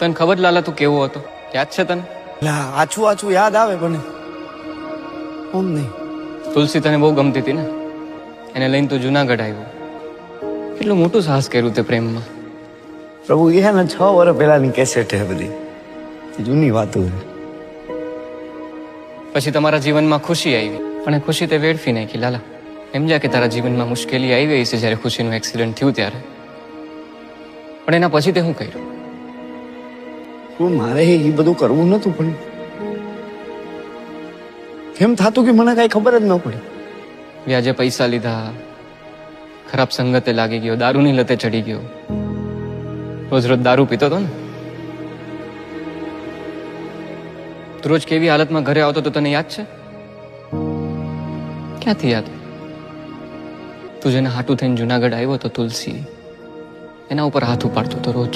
તને ખબર લાલા તું કેવો હતો? યાદ છે તને? આછું આછું યાદ આવે પણ ઓમ નહીં. તુલસી તને બહુ ગમતી હતી ને, એને લઈને તું જુનાગઢ આવ્યો. કેટલું મોટું સાહસ કર્યું તે પ્રેમમાં. પ્રભુ એ ને 6 વર્ષ પહેલાની કેસેટ છે બધી, જૂની વાતો છે. પછી તમારા જીવનમાં ખુશી આવી, પણ એ ખુશી તે વેડફી નાખી લાલા. સમજ્યા કે તારા જીવનમાં મુશ્કેલી આવી છે જ્યારે ખુશીનું એક્સિડન્ટ થયું ત્યારે, પણ એના પછી તે શું કર્યું? શું મારે એ બધું કરવું નતું, પણ કેમ થતું કે મને કઈ ખબર જ ન પડી. વ્યાજે પૈસા લીધા, ખરાબ સંગતે લાગી ગયો, દારૂની લતે ચડી ગયો, રોજ રોજ દારૂ પીતો હતો ને. તું રોજ કેવી હાલતમાં ઘરે આવતો તો તને યાદ છે? ક્યાંથી યાદ? તું જેને હાટું થઈને જુનાગઢ આવ્યો તો તુલસી, એના ઉપર હાથ ઉપાડતો તો રોજ.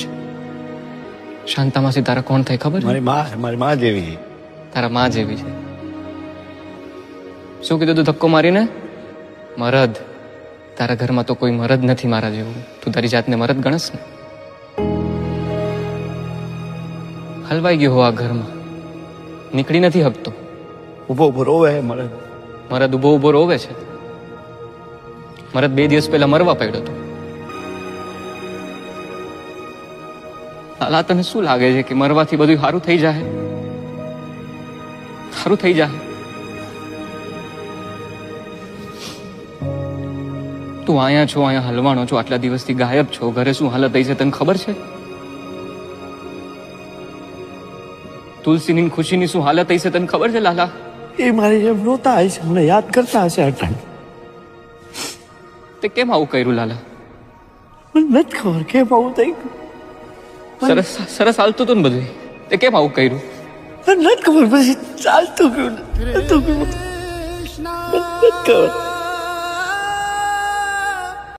શાંતામાસી તારા કોણ થાય ખબર? મારી માં જેવી. તારા માં જેવી છે. શું કીધું તું ધક્કો મારીને? મરદ. તારા ઘરમાં તો કોઈ મરદ નથી મારા જેવું. તું તારી જાતને મરદ ગણસ ને. હલવાઈ ગયો હો આ ઘરમાં, નીકળી નથી હકતો. ઉભો ઉભો રોવે મરદ. મરદ ઉભો ઉભો રોવે છે. મરદ 2 દિવસ પહેલા મરવા પડ્યો હતો. લાલા તને શું લાગે છે કે મરવાથી બધું સારું થઈ જાય? સારું થઈ જાય? તું અહીંયા છો, અહીંયા હલવાનો છો, આટલા દિવસથી ગાયબ છો, ઘરે શું હાલત થઈ છે તને ખબર છે? તુલસીની ખુશીની શું હાલત થઈ છે તને ખબર છે લાલા? એ મારી જેમ રોતા હશે, મને યાદ કરતા હશે અટાણ. તે કેમ આવું કર્યું લાલા? મને નથી ખબર કેમ આવું થઈ ગયું. સરસ સરસ હાલતું હતું ને બધું, તે કેમ આવું કર્યું? મને નથી ખબર, પછી ચાલતું ગયું. નથી ખબર.